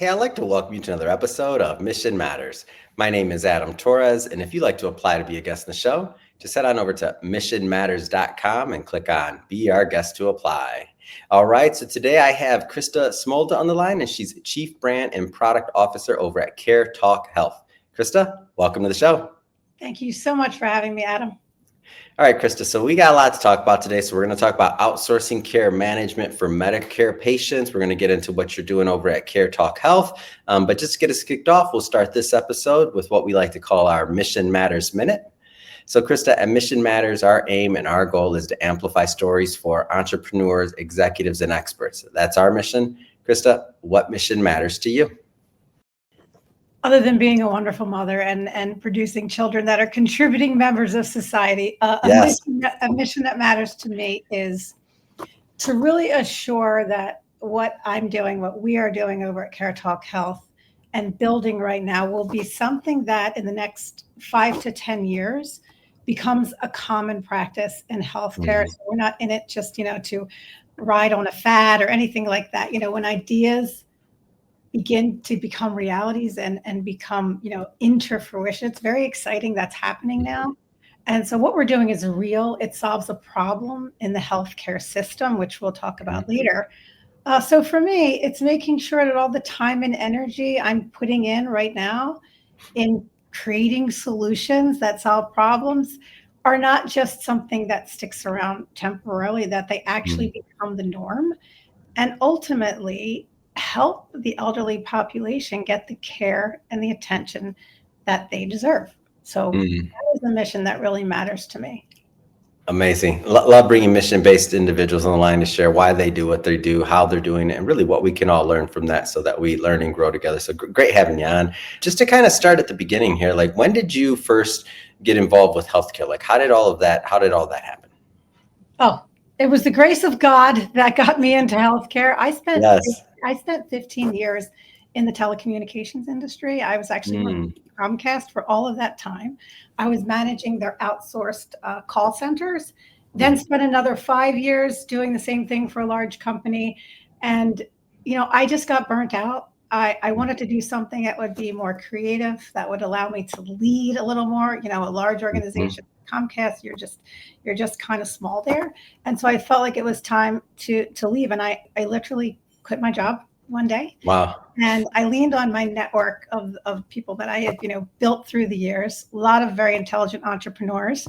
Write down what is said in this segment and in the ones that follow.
Hey, I'd like to welcome you to another episode of Mission Matters. My name is Adam Torres, and if you'd like to apply to be a guest in the show, just head on over to missionmatters.com and click on Be Our Guest to Apply. All right, so today I have Krista Smolda on the line, and she's Chief Brand and Product Officer over at CareTalk Health. Krista, welcome to the show. Thank you so much for having me, Adam. All right, Krista, so we got a lot to talk about today. So we're going to talk about outsourcing care management for Medicare patients. We're going to get into what you're doing over at CareTalk Health. But just to get us kicked off, we'll start this episode with what we like to call our Mission Matters Minute. So Krista, at Mission Matters, our aim and our goal is to amplify stories for entrepreneurs, executives, and experts. That's our mission. Krista, what mission matters to you? Other than being a wonderful mother and producing children that are contributing members of society, Yes. a mission that matters to me is to really assure that what I'm doing, what we are doing over at CareTalk Health and building right now will be something that in the next 5 to 10 years becomes a common practice in healthcare. So we're not in it just, to ride on a fad or anything like that. When ideas begin to become realities and become, into fruition. It's very exciting that's happening now. And so what we're doing is real. It solves a problem in the healthcare system, which we'll talk about later. So for me, it's making sure that all the time and energy I'm putting in right now in creating solutions that solve problems are not just something that sticks around temporarily, that they actually become the norm. And ultimately, help the elderly population get the care and the attention that they deserve. So that is the mission that really matters to me. Amazing. Love bringing mission-based individuals on the line to share why they do what they do, how they're doing it, and really what we can all learn from that so that we learn and grow together. So great having you on. Just to kind of start at the beginning here, like when did you first get involved with healthcare? Like how did all that happen? Oh, it was the grace of God that got me into healthcare. I spent 15 years in the telecommunications industry. I was actually working at Comcast for all of that time. I was managing their outsourced call centers, then spent another 5 years doing the same thing for a large company. And, I just got burnt out. I wanted to do something that would be more creative, that would allow me to lead a little more, a large organization. Comcast, you're just kind of small there. And so I felt like it was time to leave. And I literally quit my job one day. Wow. And I leaned on my network of people that I had, built through the years, a lot of very intelligent entrepreneurs.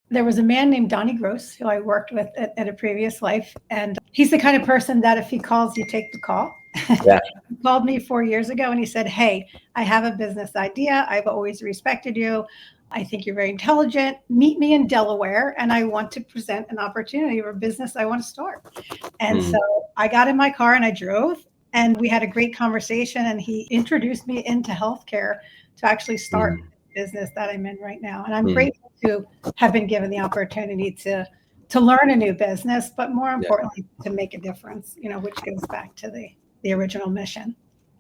There was a man named Donnie Gross who I worked with at a previous life. And he's the kind of person that if he calls, you take the call. Yeah. He called me 4 years ago and he said, "Hey, I have a business idea. I've always respected you. I think you're very intelligent. Meet me in Delaware, and I want to present an opportunity for a business I want to start." And so I got in my car and I drove, and we had a great conversation, and he introduced me into healthcare to actually start the business that I'm in right now. And I'm grateful to have been given the opportunity to learn a new business, but more importantly, to make a difference, which goes back to the original mission.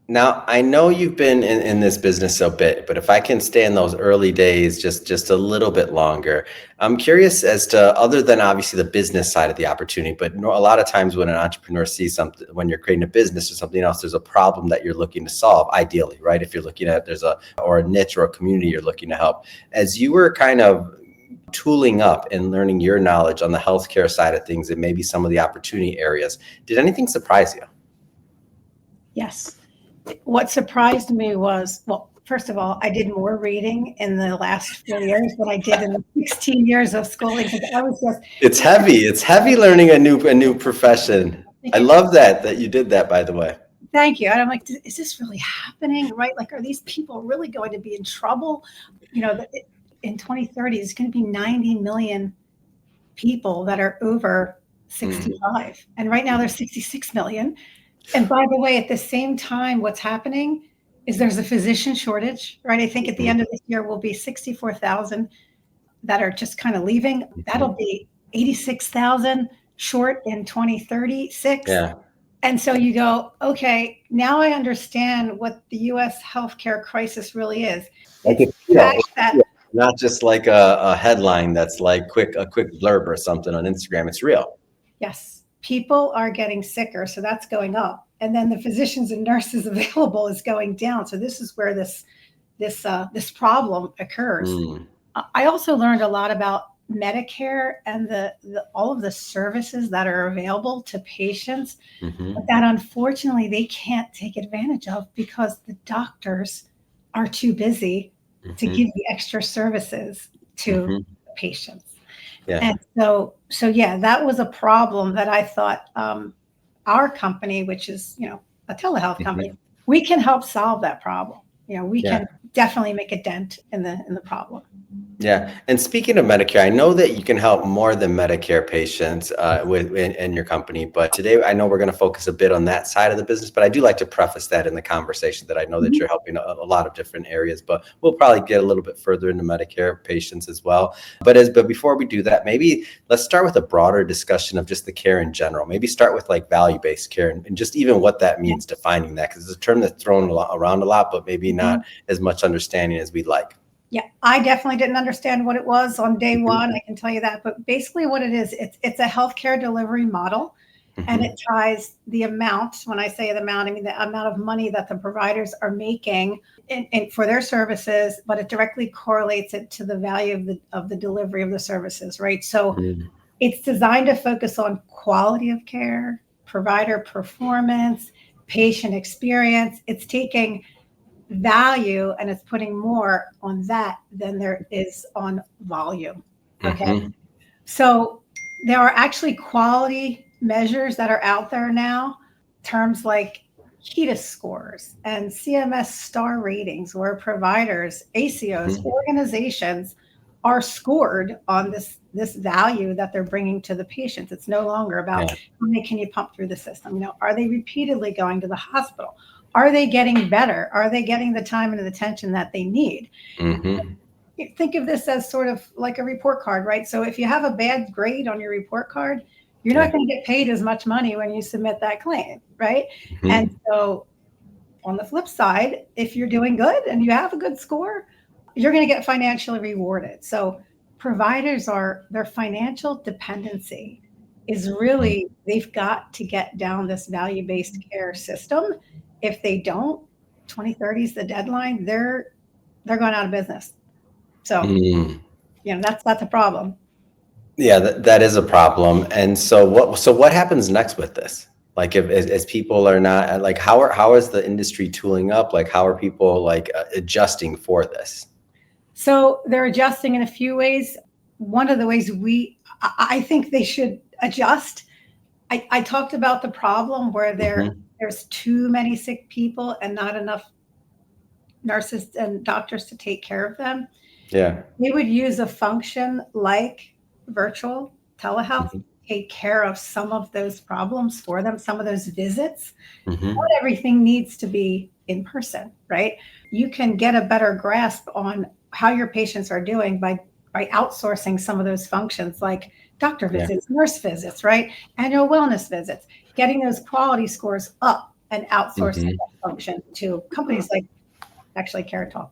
Now, I know you've been in this business a bit, but if I can stay in those early days just a little bit longer, I'm curious as to, other than obviously the business side of the opportunity, but a lot of times when an entrepreneur sees something, when you're creating a business or something else, there's a problem that you're looking to solve, ideally, right? If you're looking at or a niche or a community you're looking to help. As you were kind of tooling up and learning your knowledge on the healthcare side of things and maybe some of the opportunity areas, did anything surprise you? Yes. What surprised me was, well, first of all, I did more reading in the last 4 years than I did in the 16 years of schooling. It's heavy learning a new profession. I love that you did that, by the way. Thank you. And I'm like, is this really happening? Right? Like, are these people really going to be in trouble? In 2030, it's going to be 90 million people that are over 65. And right now there's 66 million. And by the way, at the same time, what's happening is there's a physician shortage, right? I think at the end of this year will be 64,000 that are just kind of leaving. That'll be 86,000 short in 2036. Yeah. And so you go, okay, now I understand what the U.S. healthcare crisis really is. Not just like a headline that's like a quick blurb or something on Instagram. It's real. Yes. People are getting sicker, so that's going up. and then the physicians and nurses available is going down. So this is where this problem occurs. Mm, I also learned a lot about Medicare and the all of the services that are available to patients mhm, that unfortunately they can't take advantage of because the doctors are too busy to mhm, give the extra services to mhm. the patients. Yeah. And so yeah, that was a problem that I thought our company, which is, a telehealth company, Mhm. we can help solve that problem. We Yeah. can definitely make a dent in the problem. Yeah, and speaking of Medicare, I know that you can help more than Medicare patients in your company, but today I know we're going to focus a bit on that side of the business. But I do like to preface that in the conversation that I know that Mhm. you're helping a lot of different areas, but we'll probably get a little bit further into Medicare patients as well. But before we do that, maybe let's start with a broader discussion of just the care in general. Maybe start with like value-based care and just even what that Yeah. means, defining that, because it's a term that's thrown around a lot, but maybe Mhm. not as much understanding as we'd like. Yeah, I definitely didn't understand what it was on day Mhm, one. I can tell you that. But basically, what it is, it's a healthcare delivery model, and it mhm. ties the amount. When I say the amount, I mean the amount of money that the providers are making for their services, but it directly correlates it to the value of the delivery of the services, right? So Mm, it's designed to focus on quality of care, provider performance, patient experience. It's taking value and it's putting more on that than there is on volume. Okay. mhm, So there are actually quality measures that are out there now, terms like HEDIS scores and CMS star ratings, where providers, ACOs, mhm. organizations are scored on this value that they're bringing to the patients. It's no longer about Yeah. how many can you pump through the system. Are they repeatedly going to the hospital? Are they getting better? Are they getting the time and the attention that they need? Mhm. Think of this as sort of like a report card, right? So if you have a bad grade on your report card, you're not Yeah. going to get paid as much money when you submit that claim, right? And Mhm. so on the flip side, if you're doing good and you have a good score, you're going to get financially rewarded. So providers their financial dependency is Mm. really, they've got to get down this value-based care system. If they don't, 2030 is the deadline, they're going out of business. So Mm. that's a problem. Yeah, that is a problem. And so what happens next with this? Like if as people are not like how is the industry tooling up? Like how are people like adjusting for this? So they're adjusting in a few ways. One of the ways I think they should adjust. I talked about the problem where Mhm. there's too many sick people and not enough nurses and doctors to take care of them. Yeah. They would use a function like virtual telehealth to Mhm. take care of some of those problems for them, some of those visits. Not Mhm. everything needs to be in person, right? You can get a better grasp on how your patients are doing by outsourcing some of those functions like doctor Yeah. visits, nurse visits, right? Annual wellness visits, getting those quality scores up and outsourcing Mhm. that function to companies like actually CareTalk.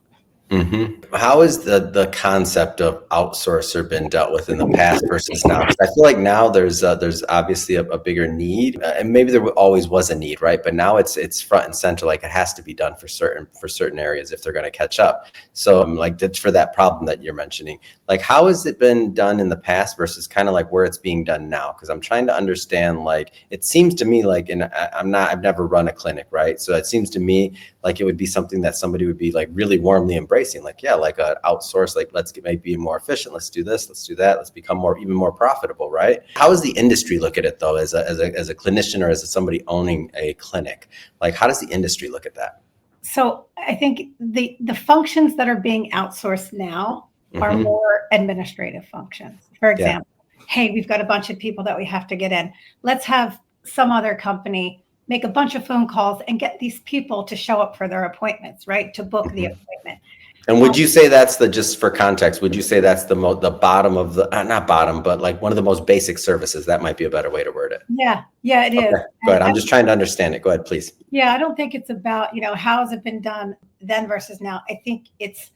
How has the concept of outsourcer been dealt with in the past versus now? Because I feel like now there's obviously a bigger need, and maybe there always was a need, right? But now it's front and center, like it has to be done for certain areas if they're going to catch up. So like that's for that problem that you're mentioning. Like how has it been done in the past versus kind of like where it's being done now? Because I'm trying to understand. Like it seems to me like, and I've never run a clinic, right? So it seems to me like it would be something that somebody would be like really warmly embracing, like yeah, like a outsource, like let's get maybe more efficient, let's do this, let's do that, let's become more even more profitable, right? How does the industry look at it though, as a clinician or as somebody owning a clinic? Like how does the industry look at that? So I think the functions that are being outsourced now are Hmm. more administrative functions. For Yeah. example, hey, we've got a bunch of people that we have to get in. Let's have some other company make a bunch of phone calls and get these people to show up for their appointments, right? To book the Hmm. appointment. And would you say that's just for context, would you say that's the bottom of the not bottom, but like one of the most basic services? That might be a better way to word it. Yeah, it is. Okay, go ahead. I'm just trying to understand it. Go ahead, please. Yeah, I don't think it's about, how has it been done then versus now. I think it's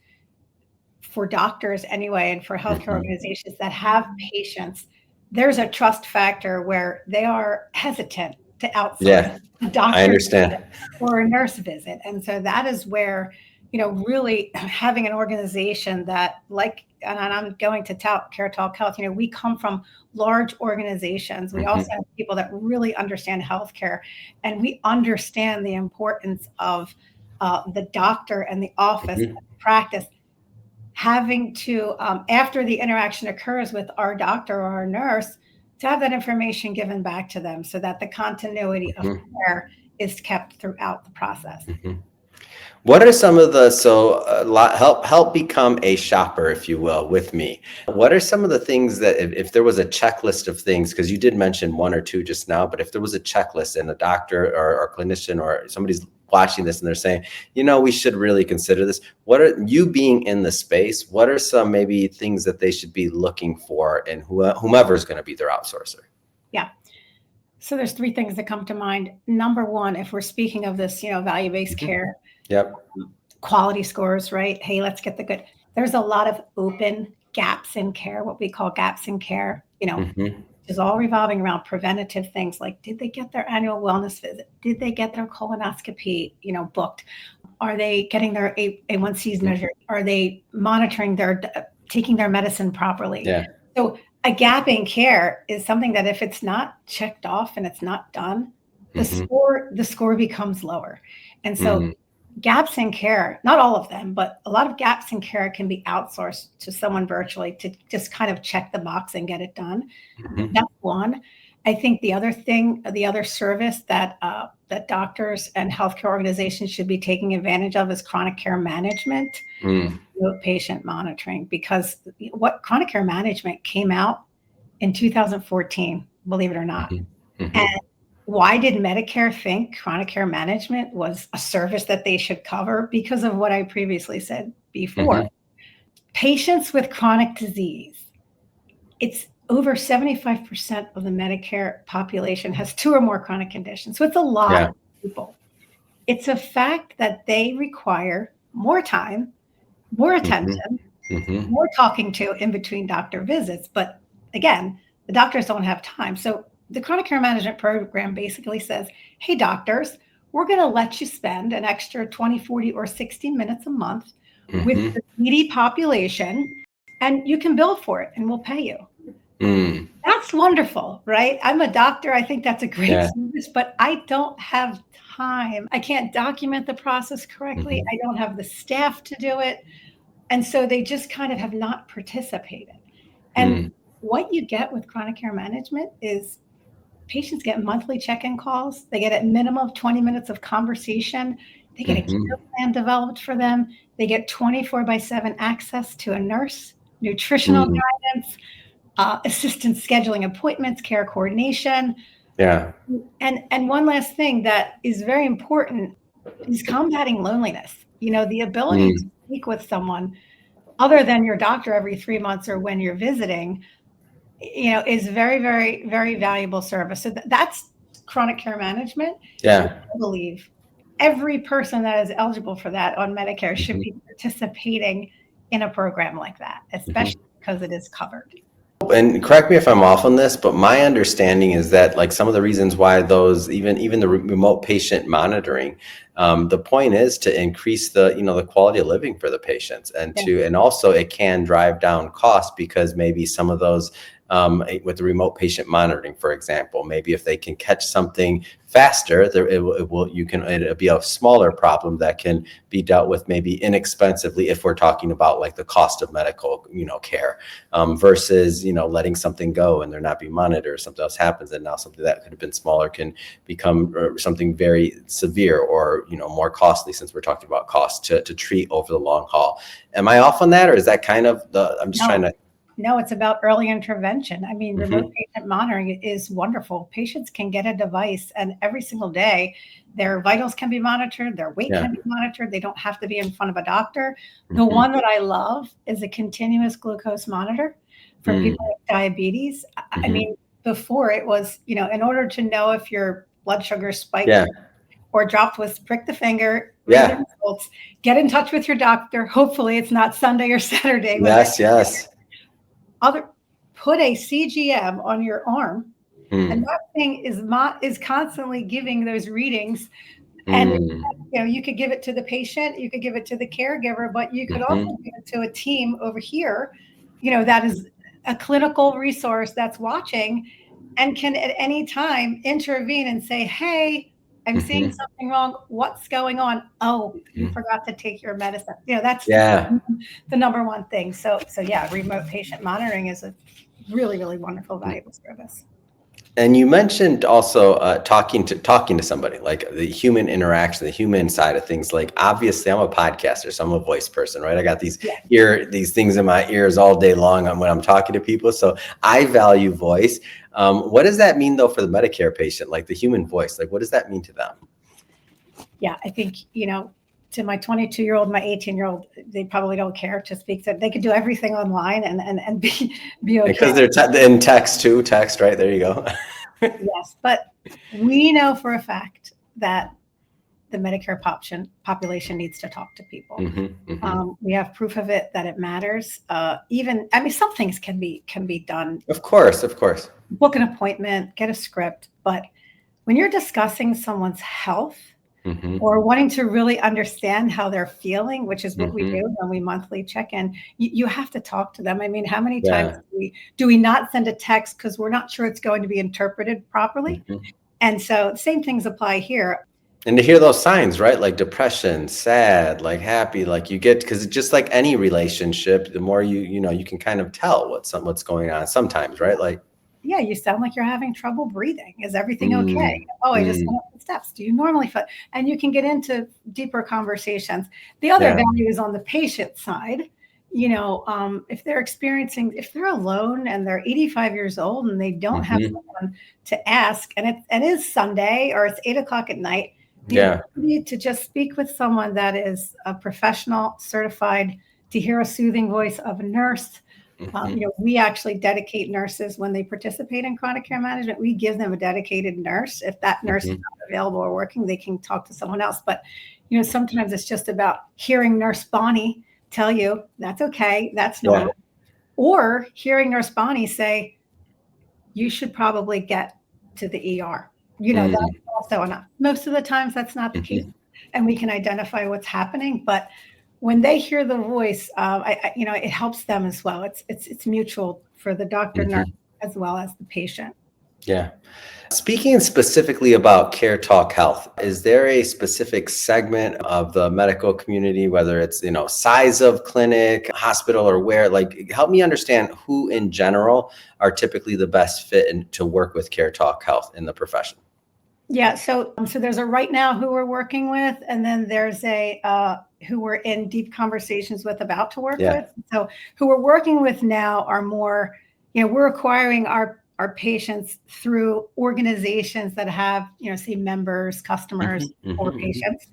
for doctors anyway, and for healthcare Hmm. organizations that have patients, there's a trust factor where they are hesitant to outsource Yeah, a I doctor understand. or a nurse visit. And so that is where, really having an organization that and I'm going to CareTalk Health, we come from large organizations. We also Mhm, have people that really understand healthcare, and we understand the importance of the doctor and the office and mhm, the practice having to, after the interaction occurs with our doctor or our nurse, to have that information given back to them so that the continuity of mhm, care is kept throughout the process. mhm. What are some of the help become a shopper, if you will, with me? What are some of the things that if there was a checklist of things, because you did mention one or two just now, but if there was a checklist and a doctor or clinician or somebody's watching this and they're saying, we should really consider this. What are you being in the space? What are some maybe things that they should be looking for in whomever is going to be their outsourcer? Yeah. So there's three things that come to mind. Number one, if we're speaking of this, value-based Mhm. care, Yep. quality scores, right? Hey, let's get the good. There's a lot of open gaps in care, what we call gaps in care, Hmm. is all revolving around preventative things like, did they get their annual wellness visit? Did they get their colonoscopy, booked? Are they getting their A1Cs measured? Are they monitoring taking their medicine properly? Yeah. So a gap in care is something that if it's not checked off and it's not done, the Hmm. score becomes lower. And so Hmm. gaps in care, not all of them, but a lot of gaps in care can be outsourced to someone virtually to just kind of check the box and get it done. Hmm. That's one. I think the other service that doctors and healthcare organizations should be taking advantage of is chronic care management, Mm. remote patient monitoring, because what chronic care management came out in 2014, believe it or not. Mhm, And mhm, why did Medicare think chronic care management was a service that they should cover? Because of what I previously said before. mhm. Patients with chronic disease, it's over 75% of the Medicare population has two or more chronic conditions. So it's a lot Yeah. of people. It's a fact that they require more time, more Mhm, attention, mhm, more talking to in between doctor visits. But again, the doctors don't have time. So the chronic care management program basically says, hey, doctors, we're going to let you spend an extra 20, 40, or 60 minutes a month with mhm, the needy population, and you can bill for it and we'll pay you. mm. That's wonderful, right? I'm a doctor. I think that's a great Yeah. service, but I don't have time. I can't document the process correctly. Mhm, I don't have the staff to do it. And so they just kind of have not participated. And mm, what you get with chronic care management is patients get monthly check-in calls. They get a minimum of 20 minutes of conversation. They get a care mhm, plan developed for them. They get 24/7 access to a nurse, nutritional mm. guidance, assistance scheduling appointments, care coordination. Yeah. And one last thing that is very important is combating loneliness. The ability to Mm, speak with someone other than your doctor every 3 months or when you're visiting, is very, very, very valuable service. So that's chronic care management. And yeah. I believe every person that is eligible for that on Medicare should Mhm, be participating in a program like that, mhm. especially because it is covered. And correct me if I'm off on this, but my understanding is that like some of the reasons why those even the remote patient monitoring, the point is to increase the quality of living for the patients Yeah. and also it can drive down costs because maybe some of those with the remote patient monitoring, for example, maybe if they can catch something faster, it'll be a smaller problem that can be dealt with maybe inexpensively if we're talking about like the cost of medical care versus letting something go and they're not being monitored, something else happens and now something that could have been smaller can become something very severe or more costly, since we're talking about cost to treat over the long haul. Am I off on that, or is that kind of I'm just trying No, to. no, it's about early intervention. I mean, remote Mhm, patient monitoring is wonderful. Patients can get a device, and every single day, their vitals can be monitored, their weight yeah. can be monitored. They don't have to be in front of a doctor. The Mhm, one that I love is a continuous glucose monitor for people mm, with diabetes. I mhm, mean, before it was, in order to know if your blood sugar spiked yeah. or dropped, was prick the finger, read the Yeah. results, get in touch with your doctor. Hopefully, it's not Sunday or Saturday when Yes, yes. other put a CGM on your arm And Mm, that thing is constantly giving those readings. And mm, you could give it to the patient, you could give it to the caregiver, but you could also mhm, give it to a team over here, that is a clinical resource that's watching and can at any time intervene and say, hey, I'm seeing mhm, something wrong. What's going on? Oh, you mhm. forgot to take your medicine. That's just Yeah. the number one thing. So yeah, remote patient monitoring is a really, really wonderful, valuable service. And you mentioned also talking to somebody, like the human interaction, the human side of things. Like obviously, I'm a podcaster, so I'm a voice person, right? I got Yeah. these things in my ears all day long when I'm talking to people. So I value voice. What does that mean though for the Medicare patient, like the human voice? Like what does that mean to them? Yeah, I think, to my 22-year-old, my 18-year-old, they probably don't care to speak to. They could do everything online and be okay. Because they're in text too, text, right? There you go. Yes, but we know for a fact that the Medicare population needs to talk to people. Hmm, hmm. We have proof of it that it matters. Some things can be done. Of course, of course. Book an appointment, get a script, but when you're discussing someone's health Hmm, or wanting to really understand how they're feeling, which is what we hmm. do when we monthly check in, you have to talk to them. I mean, how many times Yeah. do we not send a text because we're not sure it's going to be interpreted properly? Mhm. And so same things apply here. And to hear those signs, right? Like depression, sad, like happy, like you get, because just like any relationship, the more you can kind of tell what's going on sometimes, right? Like, Yeah, you sound like you're having trouble breathing. Is everything okay? mm, Oh, I just mm, went up the steps. Do you normally feel? And you can get into deeper conversations. The other yeah. value is on the patient side. If they're alone and they're 85 years old and they don't have Hmm, someone to ask, and it is Sunday or it's 8 o'clock at night, the yeah. ability to just speak with someone that is a professional, certified, to hear a soothing voice of a nurse. Hmm, We actually dedicate nurses when they participate in chronic care management. We give them a dedicated nurse. If that nurse is hmm. not available or working, they can talk to someone else. But sometimes it's just about hearing Nurse Bonnie tell you that's okay, that's Yeah. normal, or hearing Nurse Bonnie say you should probably get to the ER. That's Mm, also enough. Most of the times that's not the case, hmm, and we can identify what's happening. But when they hear the voice, it helps them as well. It's mutual for the doctor, nurse, hmm. as well as the patient. Yeah. Speaking specifically about CareTalk Health, is there a specific segment of the medical community, whether it's, size of clinic, hospital, or where, like, help me understand who in general are typically the best fit to work with CareTalk Health in the profession? Yeah. So there's a right now who we're working with, and then there's a who we're in deep conversations with about to work Yeah. with. So who we're working with now are more, we're acquiring our patients through organizations that have, say members, Hmm, customers, or hmm, hmm. patients.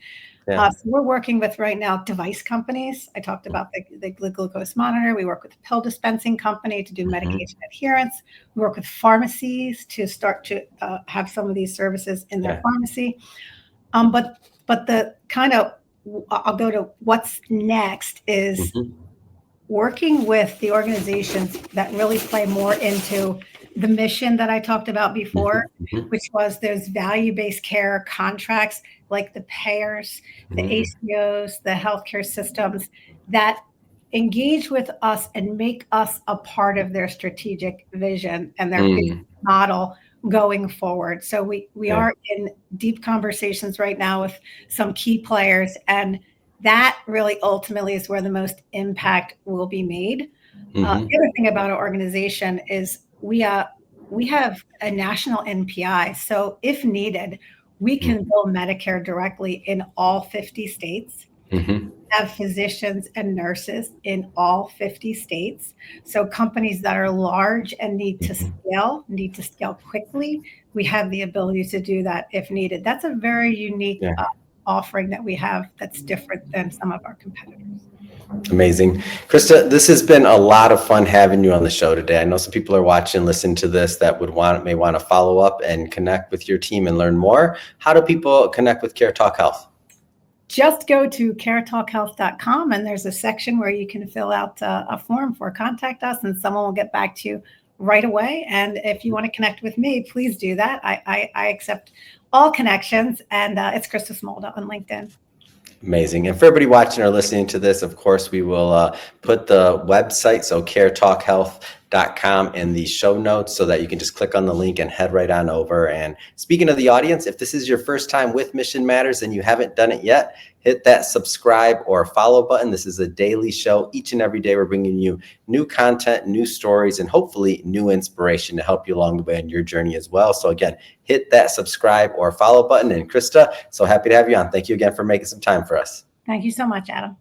Yeah. So we're working with right now device companies. I talked about the glucose monitor. We work with a pill dispensing company to do Hmm. medication adherence. We work with pharmacies to start to have some of these services in their Yeah. pharmacy. But the kind of I'll go to what's next is Hmm, working with the organizations that really play more into the mission that I talked about before, hmm, hmm. which was those value-based care contracts, like the payers, the ACOs, the healthcare systems that engage with us and make us a part of their strategic vision and their business Mm, model going forward. So we yeah. are in deep conversations right now with some key players, and that really ultimately is where the most impact will be made. Hmm. The other thing about our organization is we have a national NPI. So if needed, we can bill Medicare directly in all 50 states, Hmm. have physicians and nurses in all 50 states. So companies that are large and need to scale quickly. We have the ability to do that if needed. That's a very unique Yeah. offering that we have that's different than some of our competitors. Amazing. Krista, this has been a lot of fun having you on the show today. I know some people are watching, listening to this that may want to follow up and connect with your team and learn more. How do people connect with CareTalk Health? Just go to caretalkhealth.com and there's a section where you can fill out a form for contact us and someone will get back to you right away. And if you want to connect with me, please do that. I accept all connections, and it's Krista Smolda on LinkedIn. Amazing. And for everybody watching or listening to this, of course, we will put the website, so caretalkhealth.com, in the show notes so that you can just click on the link and head right on over. And speaking of the audience, if this is your first time with Mission Matters and you haven't done it yet, hit that subscribe or follow button. This is a daily show. Each and every day, we're bringing you new content, new stories, and hopefully new inspiration to help you along the way on your journey as well. So again, hit that subscribe or follow button. And Krista, so happy to have you on. Thank you again for making some time for us. Thank you so much, Adam.